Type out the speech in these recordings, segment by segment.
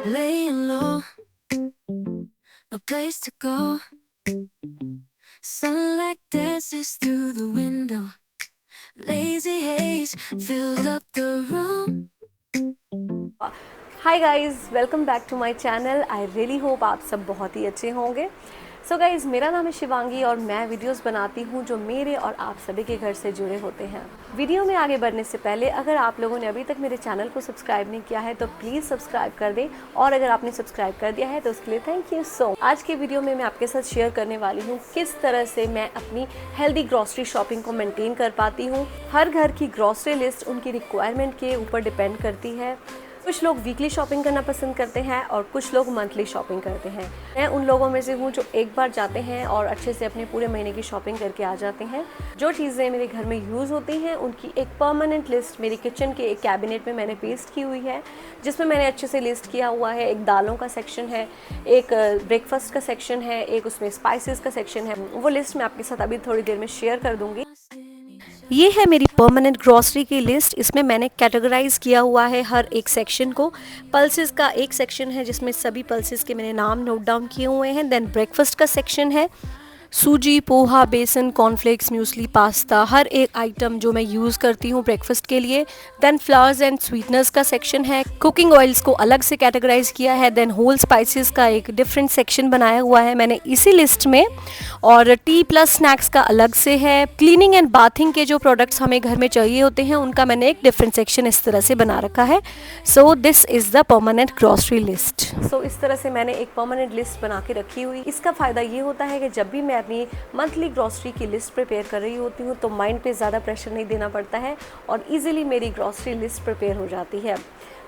Laying low, no place to go. Sunlight dances through the window. Lazy haze filled up the room. Hi guys, welcome back to my channel. I really hope आप सब बहुत ही अच्छे होंगे। So guys, मेरा नाम है शिवांगी और मैं वीडियोस बनाती हूँ जो मेरे और आप सभी के घर से जुड़े होते हैं। वीडियो में आगे बढ़ने से पहले अगर आप लोगों ने अभी तक मेरे चैनल को सब्सक्राइब नहीं किया है तो प्लीज़ सब्सक्राइब कर दें, और अगर आपने सब्सक्राइब कर दिया है तो उसके लिए थैंक यू सो। आज के वीडियो में मैं आपके साथ शेयर करने वाली हूँ किस तरह से मैं अपनी हेल्दी ग्रॉसरी शॉपिंग को मेंटेन कर पाती हूँ। हर घर की ग्रॉसरी लिस्ट उनकी रिक्वायरमेंट के ऊपर डिपेंड करती है। कुछ लोग वीकली शॉपिंग करना पसंद करते हैं और कुछ लोग मंथली शॉपिंग करते हैं। मैं उन लोगों में से हूँ जो एक बार जाते हैं और अच्छे से अपने पूरे महीने की शॉपिंग करके आ जाते हैं। जो चीज़ें मेरे घर में यूज़ होती हैं उनकी एक परमानेंट लिस्ट मेरी किचन के एक कैबिनेट में मैंने पेस्ट की हुई है, जिसमें मैंने अच्छे से लिस्ट किया हुआ है। एक दालों का सेक्शन है, एक ब्रेकफास्ट का सेक्शन है, एक उसमें स्पाइसेस का सेक्शन है। वो लिस्ट मैं आपके साथ अभी थोड़ी देर में शेयर कर दूँगी। ये है मेरी परमानेंट ग्रॉसरी की लिस्ट। इसमें मैंने कैटेगराइज किया हुआ है हर एक सेक्शन को। पल्सेस का एक सेक्शन है जिसमें सभी पल्सेस के मैंने नाम नोट डाउन किए हुए हैं। देन ब्रेकफास्ट का सेक्शन है, सूजी, पोहा, बेसन, कॉर्नफ्लेक्स, म्यूसली, पास्ता, हर एक आइटम जो मैं यूज़ करती हूँ ब्रेकफास्ट के लिए। देन फ्लावर्स एंड स्वीटनर्स का सेक्शन है। कुकिंग ऑयल्स को अलग से कैटेगराइज किया है। देन होल स्पाइसेस का एक डिफरेंट सेक्शन बनाया हुआ है मैंने इसी लिस्ट में। और टी प्लस स्नैक्स का अलग से है। क्लीनिंग एंड बाथिंग के जो प्रोडक्ट्स हमें घर में चाहिए होते हैं उनका मैंने एक डिफरेंट सेक्शन इस तरह से बना रखा है। So this is the permanent grocery list. So इस तरह से मैंने एक परमानेंट लिस्ट बना के रखी हुई। इसका फ़ायदा ये होता है कि जब भी मैं अपनी मंथली ग्रॉसरी की लिस्ट प्रिपेयर कर रही होती हूँ तो माइंड पे ज़्यादा प्रेशर नहीं देना पड़ता है और इजीली मेरी ग्रॉसरी लिस्ट प्रिपेयर हो जाती है।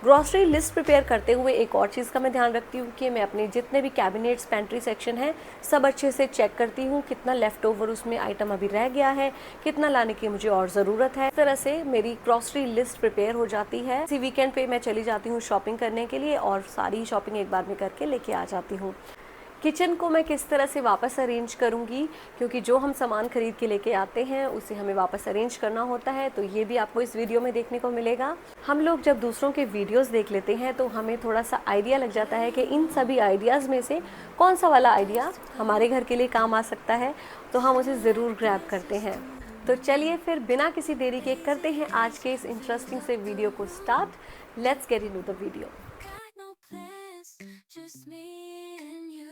ग्रॉसरी लिस्ट प्रिपेयर करते हुए एक और चीज़ का मैं ध्यान रखती हूँ कि मैं अपने जितने भी कैबिनेट्स, पेंट्री सेक्शन है, सब अच्छे से चेक करती हूँ कितना लेफ़्ट ओवर उसमें आइटम अभी रह गया है, कितना लाने की मुझे और ज़रूरत है। इस तरह से मेरी ग्रॉसरी लिस्ट प्रिपेयर हो जाती है। इसी वीकेंड पे मैं चली जाती हूँ शॉपिंग करने के लिए और सारी शॉपिंग एक बार में करके लेके आ जाती हूँ। किचन को मैं किस तरह से वापस अरेंज करूँगी, क्योंकि जो हम सामान खरीद के लेके आते हैं उसे हमें वापस अरेंज करना होता है, तो ये भी आपको इस वीडियो में देखने को मिलेगा। हम लोग जब दूसरों के वीडियोस देख लेते हैं तो हमें थोड़ा सा आइडिया लग जाता है कि इन सभी आइडियाज़ में से कौन सा वाला आइडिया हमारे घर के लिए काम आ सकता है, तो हम उसे ज़रूर ग्रैब करते हैं। तो चलिए फिर बिना किसी देरी के करते हैं आज के इस इंटरेस्टिंग से वीडियो को start. Let's get into the video. Got no plans, just me and you.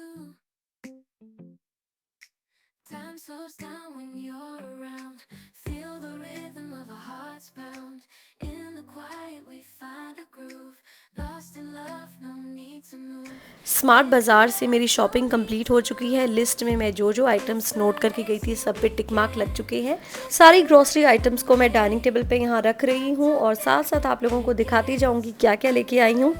Time slows down when you're around. Feel the rhythm of our hearts pound. In the quiet we find a groove. Lost in love, no need to move. Smart बाज़ार से मेरी shopping complete हो चुकी है। List में मैं जो जो आइटम्स नोट करके गई थी सब पे टिक मार्क लग चुके हैं। सारी ग्रॉसरी आइटम्स को मैं डाइनिंग टेबल पे यहाँ रख रही हूँ और साथ साथ आप लोगों को दिखाती जाऊँगी क्या क्या लेके आई हूँ,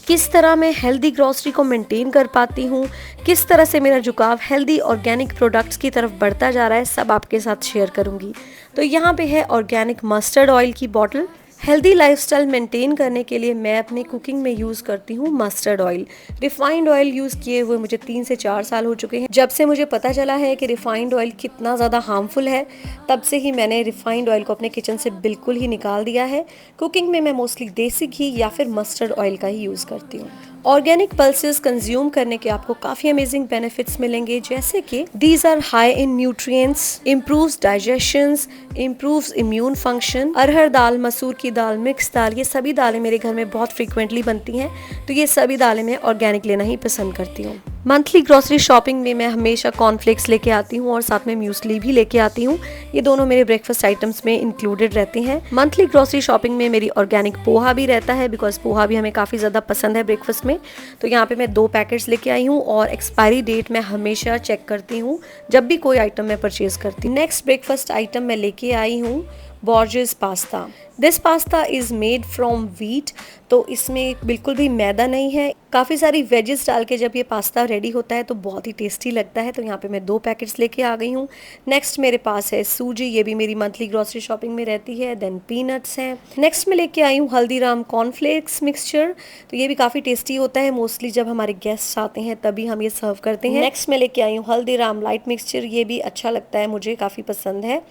किस तरह मैं हेल्दी ग्रॉसरी को मेंटेन कर पाती हूँ, किस तरह से मेरा झुकाव हेल्दी ऑर्गेनिक प्रोडक्ट्स की तरफ बढ़ता जा रहा है, सब आपके साथ शेयर करूँगी। तो यहाँ पे है ऑर्गेनिक मस्टर्ड ऑयल की बॉटल। हेल्दी लाइफस्टाइल मेंटेन करने के लिए मैं अपने कुकिंग में यूज़ करती हूँ mustard oil. Refined oil use किए हुए मुझे 3 से 4 साल हो चुके हैं। जब से मुझे पता चला है कि रिफाइंड ऑयल कितना ज़्यादा हार्मफुल है, तब से ही मैंने रिफाइंड ऑयल को अपने किचन से बिल्कुल ही निकाल दिया है। कुकिंग में मैं मोस्टली देसी घी या फिर मस्टर्ड ऑयल का ही यूज़ करती हूँ। ऑर्गेनिक पल्सेस कंज्यूम करने के आपको काफ़ी अमेजिंग बेनिफिट्स मिलेंगे, जैसे कि these are high in nutrients, improves digestions, improves immune function. अरहर दाल, मसूर की दाल, मिक्स दाल, ये सभी दालें मेरे घर में बहुत फ्रीक्वेंटली बनती हैं, तो ये सभी दालें मैं ऑर्गेनिक लेना ही पसंद करती हूँ। मंथली ग्रॉसरी शॉपिंग में मैं हमेशा कॉर्नफ्लेक्स लेके आती हूँ और साथ में म्यूसली भी लेके आती हूँ। ये दोनों मेरे ब्रेकफास्ट आइटम्स में इंक्लूडेड रहते हैं। मंथली ग्रॉसरी शॉपिंग में मेरी ऑर्गेनिक पोहा भी रहता है, बिकॉज पोहा भी हमें काफ़ी ज़्यादा पसंद है ब्रेकफास्ट में। तो यहाँ पे मैं 2 पैकेट्स लेके आई हूँ और एक्सपायरी डेट मैं हमेशा चेक करती हूँ जब भी कोई आइटम मैं परचेज करती हूँ। नेक्स्ट ब्रेकफास्ट आइटम मैं लेके आई हूँ bourgeois pasta. This pasta is made from wheat, तो इसमें बिल्कुल भी मैदा नहीं है। काफ़ी सारी वेजेस डाल के जब ये पास्ता रेडी होता है तो बहुत ही टेस्टी लगता है। तो यहाँ पे मैं 2 पैकेट्स लेके आ गई हूँ। नेक्स्ट मेरे पास है सूजी, ये भी मेरी मंथली ग्रॉसरी शॉपिंग में रहती है। देन पीनट्स हैं। नेक्स्ट मैं लेके आई हूँ हल्दीराम कॉर्नफ्लेक्स मिक्सचर, तो ये भी काफ़ी टेस्टी होता है। मोस्टली जब हमारे गेस्ट आते हैं तभी हम ये सर्व करते हैं। नेक्स्ट मैं लेके आई हूँ हल्दीराम लाइट मिक्सचर, ये भी अच्छा लगता है, मुझे काफ़ी पसंद है।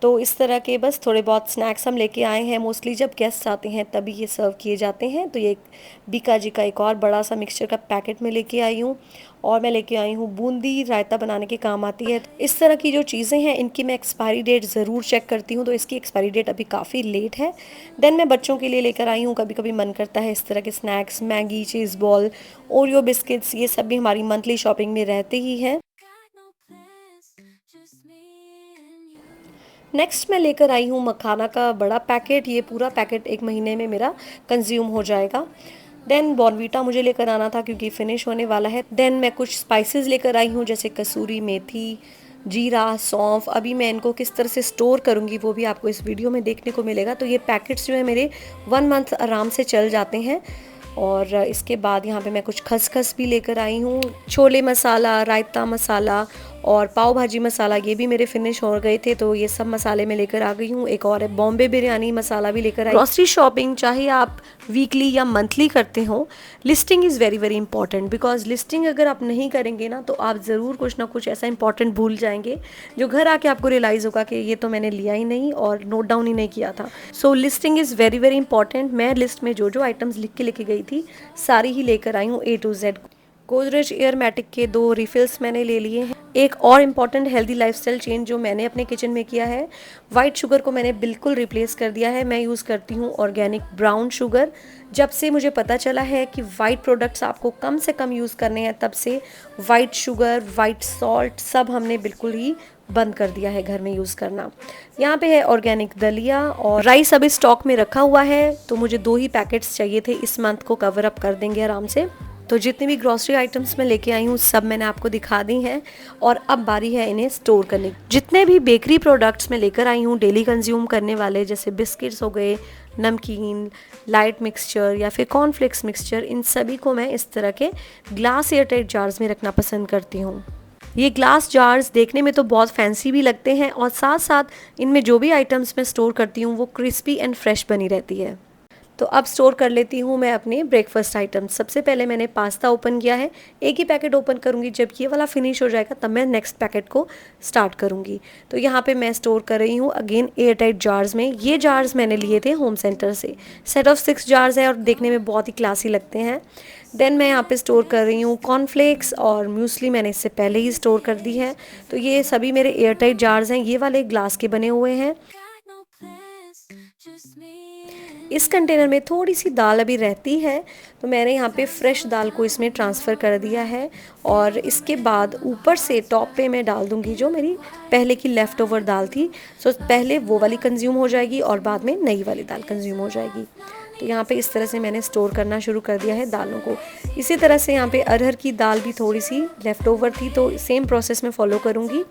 तो इस तरह के बस थोड़े बहुत स्नैक्स हम लेके आए हैं। मोस्टली जब गेस्ट आते हैं तभी ये सर्व किए जाते हैं। तो ये बीका जी का एक और बड़ा सा मिक्सचर का पैकेट में लेके आई हूँ। और मैं लेके आई हूँ बूंदी, रायता बनाने के काम आती है। इस तरह की जो चीज़ें हैं इनकी मैं एक्सपायरी डेट ज़रूर चेक करती हूँ, तो इसकी एक्सपायरी डेट अभी काफ़ी लेट है। देन मैं बच्चों के लिए लेकर आई हूँ, कभी कभी मन करता है इस तरह के स्नैक्स, मैगी, चीज़ बॉल, ओरियो बिस्किट्स, ये सब भी हमारी मंथली शॉपिंग में रहते ही हैं। Got no plans, just me and you. Next मैं लेकर आई हूँ मखाना का बड़ा पैकेट। ये पूरा पैकेट 1 महीने में मेरा कंज्यूम हो जाएगा। देन बॉर्नवीटा मुझे लेकर आना था क्योंकि फिनिश होने वाला है। देन मैं कुछ स्पाइसेस लेकर आई हूँ जैसे कसूरी मेथी, जीरा, सौंफ। अभी मैं इनको किस तरह से स्टोर करूँगी वो भी आपको इस वीडियो में देखने को मिलेगा। तो ये पैकेट्स जो है मेरे 1 मंथ आराम से चल जाते हैं। और इसके बाद यहाँ पे मैं कुछ खसखस भी लेकर आई हूँ। छोले मसाला, रायता मसाला और पाव भाजी मसाला, ये भी मेरे फिनिश हो गए थे, तो ये सब मसाले मैं लेकर आ गई हूँ। एक और है बॉम्बे बिरयानी मसाला भी लेकर आई। ग्रॉसरी शॉपिंग चाहे आप वीकली या मंथली करते हो, listing is very very important. Because listing अगर आप नहीं करेंगे ना तो आप ज़रूर कुछ ना कुछ ऐसा इंपॉर्टेंट भूल जाएंगे जो घर आके आपको रियलाइज़ होगा कि ये तो मैंने लिया ही नहीं और नोट डाउन ही नहीं किया था। So listing is very very important. मैं लिस्ट में जो जो आइटम्स लिख के लेके गई थी सारी ही लेकर आई हूँ A to Z। गोदरेज एयरमैटिक के 2 रिफिल्स मैंने ले लिए हैं। एक और इम्पॉर्टेंट हेल्दी लाइफस्टाइल चेंज जो मैंने अपने किचन में किया है, वाइट शुगर को मैंने बिल्कुल रिप्लेस कर दिया है। मैं यूज़ करती हूँ ऑर्गेनिक ब्राउन शुगर। जब से मुझे पता चला है कि वाइट प्रोडक्ट्स आपको कम से कम यूज़ करने हैं, तब से वाइट शुगर, वाइट सॉल्ट सब हमने बिल्कुल ही बंद कर दिया है घर में यूज़ करना। यहाँ पे है ऑर्गेनिक दलिया और राइस अभी स्टॉक में रखा हुआ है, तो मुझे 2 ही पैकेट्स चाहिए थे, इस मंथ को कवर अप कर देंगे आराम से। तो जितनी भी ग्रॉसरी आइटम्स मैं लेके आई हूँ सब मैंने आपको दिखा दी हैं और अब बारी है इन्हें स्टोर करने की। जितने भी बेकरी प्रोडक्ट्स मैं लेकर आई हूँ डेली कंज्यूम करने वाले, जैसे बिस्किट्स हो गए, नमकीन, लाइट मिक्सचर या फिर कॉर्नफ्लेक्स मिक्सचर, इन सभी को मैं इस तरह के ग्लास एयरटाइट जार्स में रखना पसंद करती हूँ। ये ग्लास जार्स देखने में तो बहुत फैंसी भी लगते हैं और साथ साथ इनमें जो भी आइटम्स मैं स्टोर करती हूँ वो क्रिस्पी एंड फ्रेश बनी रहती है। तो अब स्टोर कर लेती हूँ मैं अपने ब्रेकफास्ट आइटम्स। सबसे पहले मैंने पास्ता ओपन किया है। एक ही पैकेट ओपन करूँगी, जब ये वाला फिनिश हो जाएगा तब मैं नेक्स्ट पैकेट को स्टार्ट करूँगी। तो यहाँ पे मैं स्टोर कर रही हूँ अगेन एयरटाइट जार्स में। ये जार्स मैंने लिए थे होम सेंटर से। सेट ऑफ 6 जार्स है और देखने में बहुत ही क्लासी लगते हैं। देन मैं यहाँ पे स्टोर कर रही हूँ कॉर्नफ्लेक्स और म्यूसली, मैंने इससे पहले ही स्टोर कर दी है। तो ये सभी मेरे एयरटाइट जार्स हैं। ये वाले ग्लास के बने हुए हैं। Got no plans, just me and इस कंटेनर में थोड़ी सी दाल अभी रहती है, तो मैंने यहाँ पे फ्रेश दाल को इसमें ट्रांसफ़र कर दिया है। और इसके बाद ऊपर से टॉप पे मैं डाल दूँगी जो मेरी पहले की लेफ़्ट ओवर दाल थी। सो पहले वो वाली कंज्यूम हो जाएगी और बाद में नई वाली दाल कंज्यूम हो जाएगी। तो यहाँ पे इस तरह से मैंने स्टोर करना शुरू कर दिया है दालों को। इसी तरह से यहाँ पे अरहर की दाल भी थोड़ी सी लेफ़्ट ओवर थी, तो सेम प्रोसेस में फॉलो करूँगी।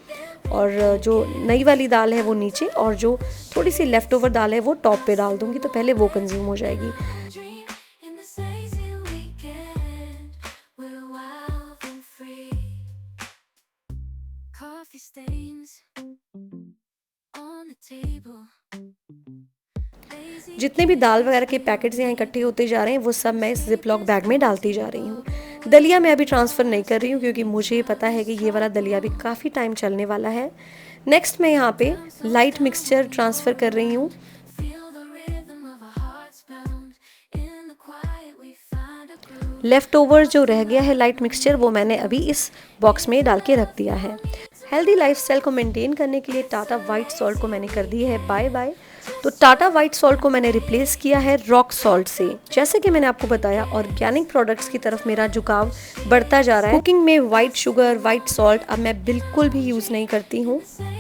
और जो नई वाली दाल है वो नीचे और जो थोड़ी सी लेफ़्ट ओवर दाल है वो टॉप पे डाल दूँगी, तो पहले वो कंज्यूम हो जाएगी। dream in this lazy weekend. We're wild and free. Coffee stains on the table. Lazy जितने भी दाल वगैरह के पैकेट्स यहाँ इकट्ठे होते जा रहे हैं वो सब मैं इस जिप लॉक बैग में डालती जा रही हूँ। दलिया मैं अभी ट्रांसफ़र नहीं कर रही हूँ क्योंकि मुझे पता है कि ये वाला दलिया भी काफ़ी टाइम चलने वाला है। नेक्स्ट मैं यहाँ पे लाइट मिक्सचर ट्रांसफ़र कर रही हूँ। feel the rhythm of our hearts pound. In the quiet we find a groove. Left over जो रह गया है लाइट मिक्सचर वो मैंने अभी इस बॉक्स में डाल के रख दिया है। हेल्दी लाइफस्टाइल को मेंटेन करने के लिए टाटा वाइट सॉल्ट को मैंने कर दी है बाय बाय। तो टाटा वाइट सॉल्ट को मैंने रिप्लेस किया है रॉक सॉल्ट से। जैसे कि मैंने आपको बताया ऑर्गेनिक प्रोडक्ट्स की तरफ मेरा झुकाव बढ़ता जा रहा है। कुकिंग में वाइट शुगर, वाइट सॉल्ट अब मैं बिल्कुल भी यूज़ नहीं करती हूँ।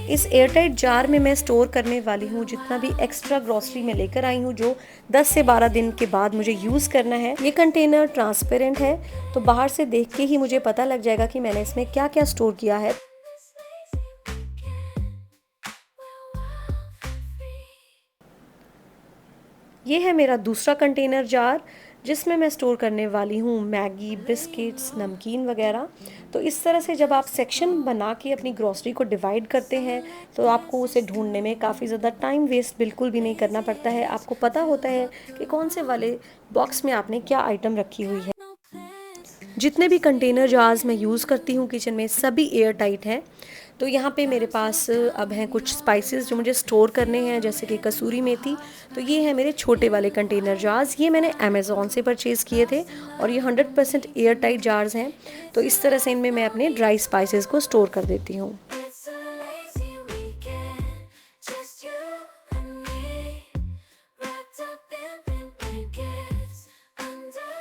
इस एयरटाइट जार में मैं स्टोर करने वाली हूँ जितना भी एक्स्ट्रा ग्रॉसरी में लेकर आई हूँ जो 10 से 12 दिन के बाद मुझे यूज़ करना है। ये कंटेनर ट्रांसपेरेंट है, तो बाहर से देख के ही मुझे पता लग जाएगा कि मैंने इसमें क्या क्या स्टोर किया है। ये है मेरा दूसरा कंटेनर जार जिसमें मैं स्टोर करने वाली हूँ मैगी, बिस्किट्स, नमकीन वगैरह। तो इस तरह से जब आप सेक्शन बना के अपनी ग्रॉसरी को डिवाइड करते हैं तो आपको उसे ढूंढने में काफ़ी ज़्यादा टाइम वेस्ट बिल्कुल भी नहीं करना पड़ता है। आपको पता होता है कि कौन से वाले बॉक्स में आपने क्या आइटम रखी हुई है। जितने भी कंटेनर जार्स मैं यूज़ करती हूँ किचन में सभी एयर टाइट हैं। तो यहाँ पे मेरे पास अब हैं कुछ स्पाइसेस जो मुझे स्टोर करने हैं, जैसे कि कसूरी मेथी। तो ये है मेरे छोटे वाले कंटेनर जार्स, ये मैंने अमेज़ॉन से परचेज़ किए थे और ये 100% एयर टाइट जार्स हैं। तो इस तरह से इनमें मैं अपने ड्राई स्पाइसेस को स्टोर कर देती हूँ। It's a lazy weekend, just you and me, wrapped up in pink blankets, under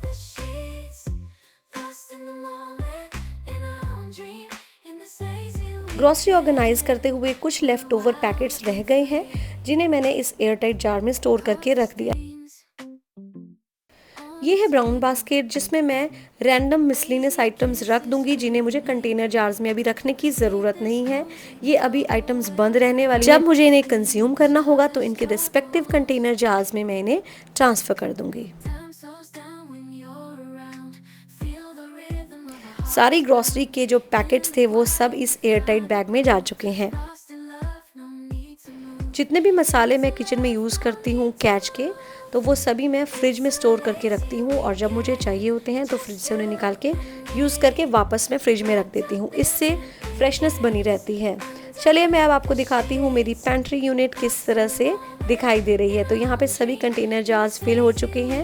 the sheets, lost in the moment, in our own dream, in this lazy weekend. Grocery organise करते हुए कुछ left over packets रह गए हैं, जिन्हें मैंने इस air tight jar में स्टोर करके रख दिया। ये है ब्राउन बास्केट, जिसमें मैं रैंडम मिसलिनियस आइटम्स रख दूंगी, जिन्हें मुझे कंटेनर जार्स में अभी रखने की ज़रूरत नहीं है। ये अभी आइटम्स बंद रहने वाली हैं। जब मुझे इन्हें कंज्यूम करना होगा तो इनके रिस्पेक्टिव कंटेनर जार्स में मैं इन्हें ट्रांसफ़र कर दूंगी। Time slows down when you're around, feel the rhythm of a सारी ग्रॉसरी के जो पैकेट्स थे वो सब इस एयर टाइट बैग में जा चुके हैं। lost in love, no need to move. जितने भी मसाले मैं किचन में यूज़ करती हूँ कैच के, तो वो सभी मैं फ्रिज में स्टोर करके रखती हूँ और जब मुझे चाहिए होते हैं तो फ्रिज से उन्हें निकाल के यूज़ करके वापस मैं फ्रिज में रख देती हूँ। इससे फ्रेशनेस बनी रहती है। चलिए मैं अब आपको दिखाती हूँ मेरी पेंट्री यूनिट किस तरह से दिखाई दे रही है। तो यहाँ पे सभी कंटेनर जार्स फिल हो चुके हैं।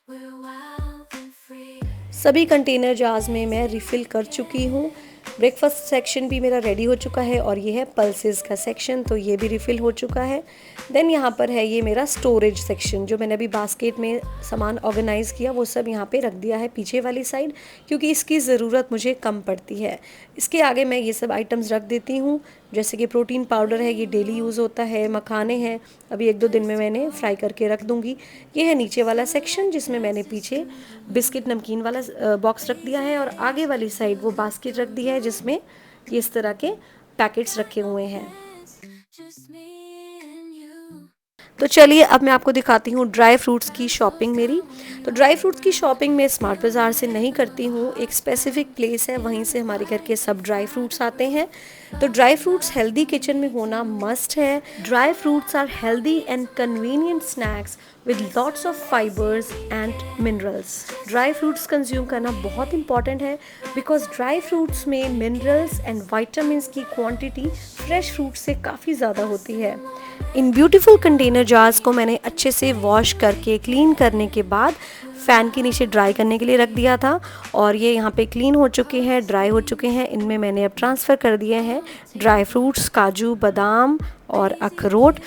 We're wild and free. सभी कंटेनर जार्स में मैं रिफ़िल कर चुकी हूँ। ब्रेकफास्ट सेक्शन भी मेरा रेडी हो चुका है और ये है पल्सेस का सेक्शन, तो ये भी रिफ़िल हो चुका है। देन यहाँ पर है ये मेरा स्टोरेज सेक्शन, जो मैंने अभी बास्केट में सामान ऑर्गेनाइज़ किया वो सब यहाँ पे रख दिया है पीछे वाली साइड, क्योंकि इसकी ज़रूरत मुझे कम पड़ती है। इसके आगे मैं ये सब आइटम्स रख देती हूँ, जैसे कि प्रोटीन पाउडर है, ये डेली यूज़ होता है। मखाने हैं, अभी 1-2 दिन में मैंने फ्राई करके रख दूँगी। ये है नीचे वाला सेक्शन, जिसमें मैंने पीछे बिस्किट नमकीन वाला बॉक्स रख दिया है और आगे वाली साइड वो बास्केट रख दी है, जिसमें ये इस तरह के पैकेट्स रखे हुए हैं। Just me and you. तो चलिए अब मैं आपको दिखाती हूँ ड्राई फ्रूट्स की शॉपिंग मेरी। तो ड्राई फ्रूट्स की शॉपिंग मैं स्मार्ट बाज़ार से नहीं करती हूँ, एक स्पेसिफिक प्लेस है, वहीं से हमारे घर के सब ड्राई फ्रूट्स आते हैं। तो ड्राई फ्रूट्स हेल्दी किचन में होना मस्ट है। Dry fruits are healthy and convenient snacks with lots of fibres and minerals. Dry fruits consume करना बहुत इंपॉर्टेंट है, बिकॉज ड्राई फ्रूट्स में मिनरल्स एंड वाइटामिन की क्वांटिटी फ्रेश फ्रूट से काफ़ी ज़्यादा होती है। इन ब्यूटीफुल कंटेनर जार्स को मैंने अच्छे से वॉश करके क्लीन करने के बाद फ़ैन के नीचे ड्राई करने के लिए रख दिया था और ये यहाँ पे क्लीन हो चुके हैं, ड्राई हो चुके हैं। इनमें मैंने अब ट्रांसफ़र कर दिए हैं ड्राई फ्रूट्स, काजू, बादाम और अखरोट।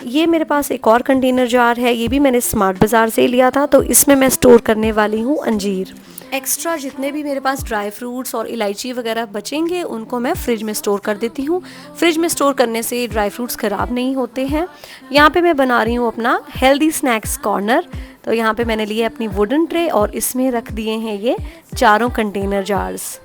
ये मेरे पास एक और कंटेनर जार है, ये भी मैंने स्मार्ट बाज़ार से लिया था, तो इसमें मैं स्टोर करने वाली हूँ अंजीर। एक्स्ट्रा जितने भी मेरे पास ड्राई फ्रूट्स और इलायची वगैरह बचेंगे उनको मैं फ्रिज में स्टोर कर देती हूँ। फ्रिज में स्टोर करने से ड्राई फ्रूट्स ख़राब नहीं होते हैं। यहाँ पे मैं बना रही हूँ अपना हेल्दी स्नैक्स कॉर्नर। तो यहाँ पे मैंने लिए अपनी वुडन ट्रे और इसमें रख दिए हैं ये चारों container jars.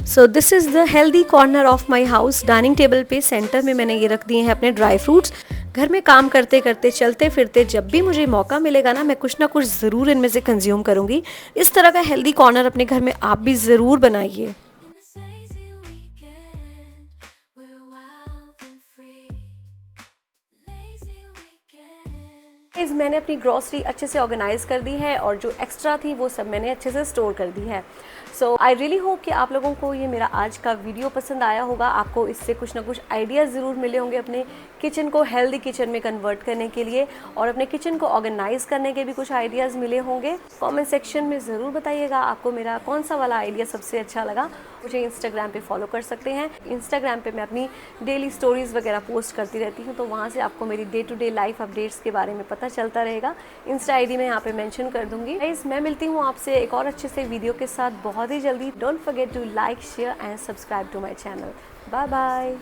So this is the healthy corner of my house. Dining table पे सेंटर में मैंने ये रख दिए हैं अपने ड्राई फ्रूट्स। घर में काम करते करते, चलते फिरते जब भी मुझे मौका मिलेगा ना, मैं कुछ ना कुछ ज़रूर इनमें से कंज्यूम करूँगी। इस तरह का हेल्दी कॉर्नर अपने घर में आप भी ज़रूर बनाइए। In this lazy weekend, we're wild and free. Lazy weekend. Guys, मैंने अपनी ग्रॉसरी अच्छे से ऑर्गेनाइज कर दी है और जो एक्स्ट्रा थी वो सब मैंने अच्छे से स्टोर कर दी है। सो आई रियली होप कि आप लोगों को ये मेरा आज का वीडियो पसंद आया होगा। आपको इससे कुछ ना कुछ आइडियाज़ ज़रूर मिले होंगे अपने किचन को हेल्दी किचन में कन्वर्ट करने के लिए, और अपने किचन को ऑर्गेनाइज करने के भी कुछ आइडियाज़ मिले होंगे। कमेंट सेक्शन में ज़रूर बताइएगा आपको मेरा कौन सा वाला आइडिया सबसे अच्छा लगा। मुझे इंस्टाग्राम पे फॉलो कर सकते हैं। इंस्टाग्राम पे मैं अपनी डेली स्टोरीज़ वगैरह पोस्ट करती रहती हूँ, तो वहाँ से आपको मेरी day to day life updates के बारे में पता चलता रहेगा। इंस्टा आईडी मैं यहाँ पे मेंशन कर दूँगी। गाइस, मैं मिलती हूँ आपसे एक और अच्छे से वीडियो के साथ बहुत ही जल्दी। Don't forget to like, share and subscribe to my channel. Bye bye.